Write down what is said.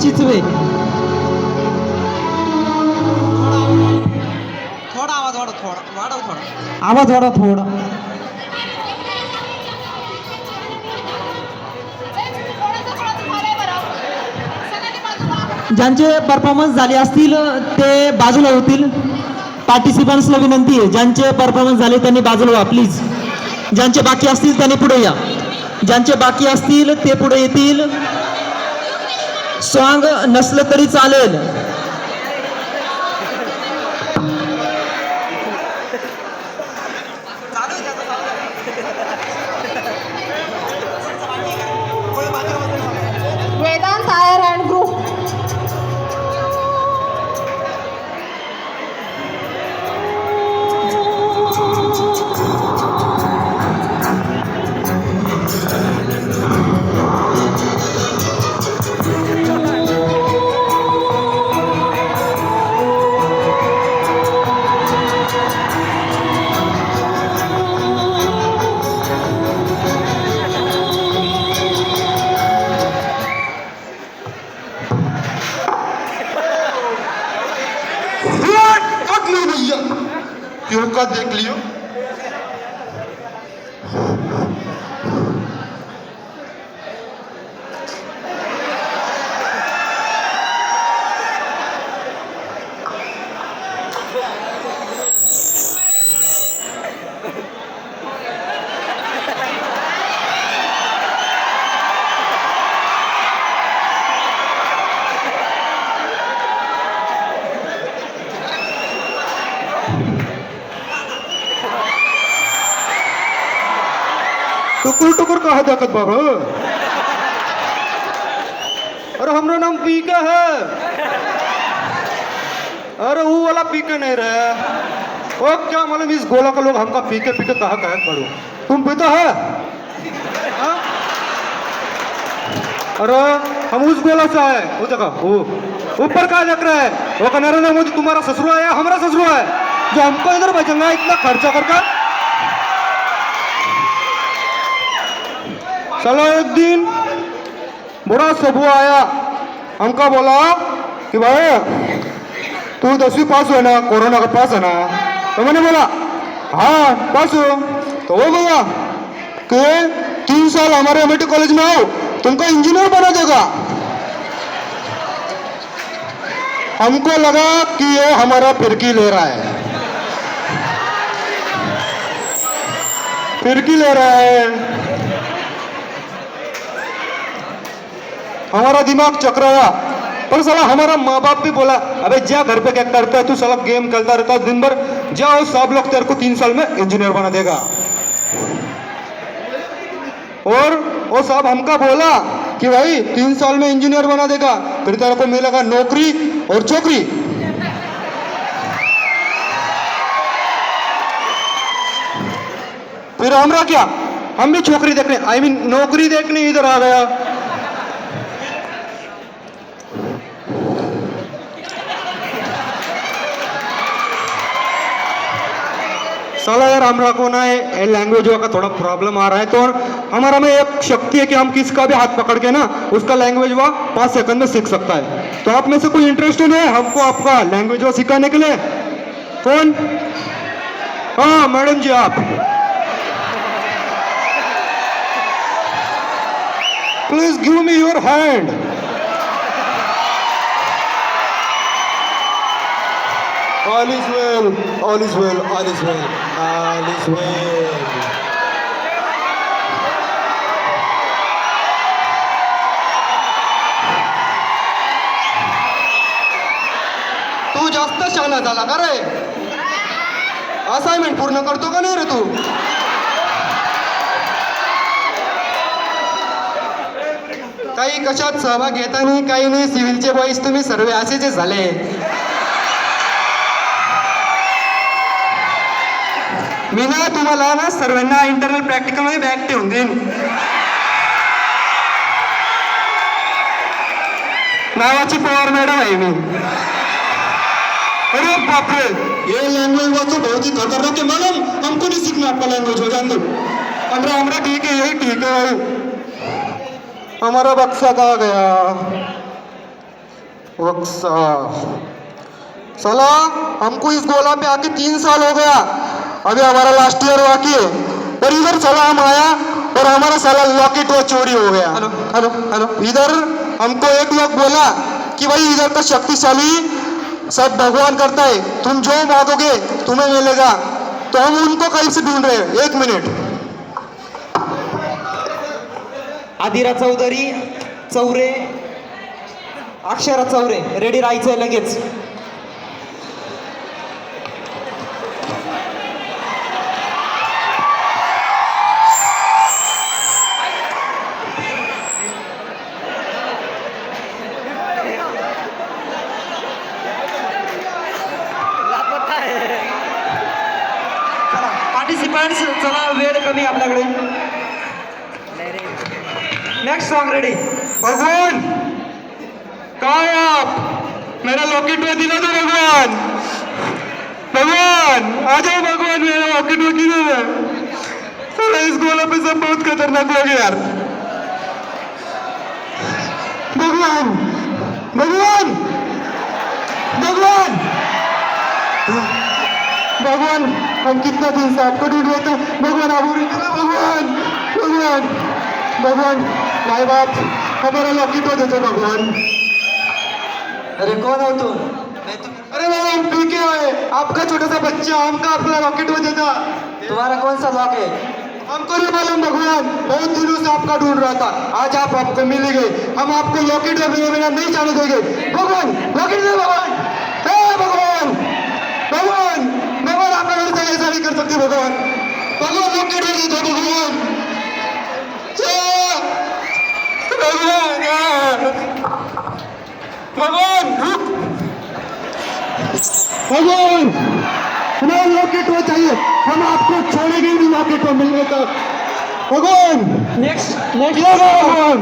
चिचवे. थोडा आवाज वाढव, थोडा वाढव, थोडा आवाज वाढवा थोडा. ज्यांचे परफॉर्मन्स झाले असतील ते बाजूला होतील. पार्टिसिपंट्सला विनंती आहे, ज्यांचे परफॉर्मन्स झाले त्यांनी बाजूला व्हा प्लीज. ज्यांचे बाकी असतील त्यांनी पुढे या. ज्यांचे बाकी असतील ते पुढे येतील. सॉन्ग नसलं तरी चालेल. चालू आहे त्याचं, चालू आहे. Vedant tyre and group. क्यों का देख लियो. टुकुर टुकुर कहा देखत बाबा. अरे हमरा नाम पीके है. अरे वो वाला पीके नहीं रहे. ओ क्या मालूम इस गोला का लोग हमका पीके पीके कहा कहत पड़ो. तुम पीता है हाँ? अरे हम उस गोला से आए. वो जगह वो ऊपर कहा देख रहा है. वो का नरेंद्र मोदी तुम्हारा ससुरा है हमारा ससुरा है जो हमको इधर भेजेंगे इतना खर्चा करके. चलो एक दिन बुरा सबू आया हमका बोला कि भाई तू 10वीं पास हुआ ना कोरोना का पास है ना. तो मैंने बोला हाँ पास हो. तो वो बोला कि 3 साल हमारे एमआईटी कॉलेज में आओ तुमको इंजीनियर बना देगा. हमको लगा कि ये हमारा फिरकी ले रहा है. फिरकी ले रहा है. हमारा दिमाग चकराया. पर साला हमारा माँ बाप भी बोला अबे जा घर पे क्या करता है तू साला गेम खेलता रहता है दिन भर. जाओ सब लोग तेरे को 3 साल में इंजीनियर बना देगा. और वो साहब हमका बोला कि भाई 3 साल में इंजीनियर बना देगा फिर तेरे को मिलेगा नौकरी और चौकरी. फिर हमरा क्या हम भी छोकरी देखने आई मीन नौकरी देखने इधर आ गया. साला यार हमरा को ना लैंग्वेज का थोड़ा प्रॉब्लम आ रहा है. तो हमारा में एक शक्ति है कि हम किसका भी हाथ पकड़ के ना उसका लैंग्वेज 5 सेकंड में सीख सकता है. तो आप में से कोई इंटरेस्टेड है हमको आपका लैंग्वेज सिखाने के लिए? कौन? हाँ मैडम जी आप please give me your hand. All is well, all is well, all is well, all is well. तू जास्त शहाणा झाला का रे? असाइनमेंट पूर्ण करतो का नाही रे तू? काही कशात सहभाग घेता नाही काही नाही. सिव्हिलचे बॉईज तुम्ही सर्व असेच झाले. मी ना तुम्हाला ना सर्वांना इंटरनल प्रॅक्टिकल मध्ये बॅग ठेवून देईन. नावाची पवार मॅडम आहे मी. अरे बापरे ये लैंग्वेज तो बहुत ही खतरनाक है मैडम. हमको नहीं सीखना आपका लैंग्वेज हो जान दो. अरे हमारा ठीक है यही ठीक है. हमारा बक्सा कहाँ गया? साला हमको इस गोला पे आके 3 साल हो गया, अभी हमारा लास्ट ईयर बाकी है, और इधर साला हम आया और हमारा साला लॉकेट वो चोरी हो गया। हेलो हेलो हेलो इधर हमको एक लोग बोला कि भाई इधर का शक्तिशाली सब भगवान करता है, तुम जो मांगोगे तुम्हें मिलेगा, तो हम उनको कहीं से ढूंढ रहे हैं। 1 मिनट। आदिरा चौधरी चौरे, अक्षरा चौरे, रेडी राहायचंय लगेच. पार्टिसिपंट्स चला, वेळ कमी आपल्याकडे. Next song ready. भगवान कहाँ है आप? मेरा लॉकेट में दिला दो भगवान, भगवान आ जाओ भगवान, मेरा लॉकेट में किधर है? साला इस गोला पे सब बहुत खतरनाक लोग हैं यार। भगवान भगवान भगवान भगवान, हम कितना दिन से आपको ढूंढ रहे थे भगवान, आप भगवान भगवान भगवान, भाई बाप हमारा लॉकेट हो देते भगवान। अरे कौन हो तू? अरे बाबा हम पीके आए, आपका छोटा सा बच्चा हमका अपना रॉकेट हो देता। तुम्हारा कौन सा लॉक है? हमको नहीं मालूम भगवान, बहुत दिनों से आपका ढूंढ रहा था, आज आप आपको मिल गए, हम आपको लॉकेट बिना नहीं जाने देंगे भगवान। लॉकेट दे भगवान, हे भगवान भगवान भगवान, आप मेरे से ऐसा नहीं कर सकते भगवान, भगवान लॉकेट दे दो भगवान, भगवान रुक, भगवान हमें लॉकेट हो चाहिए, हम आपको छोड़ेंगे नहीं लॉकेट को मिलने तक भगवान। नेक्स्ट भगवान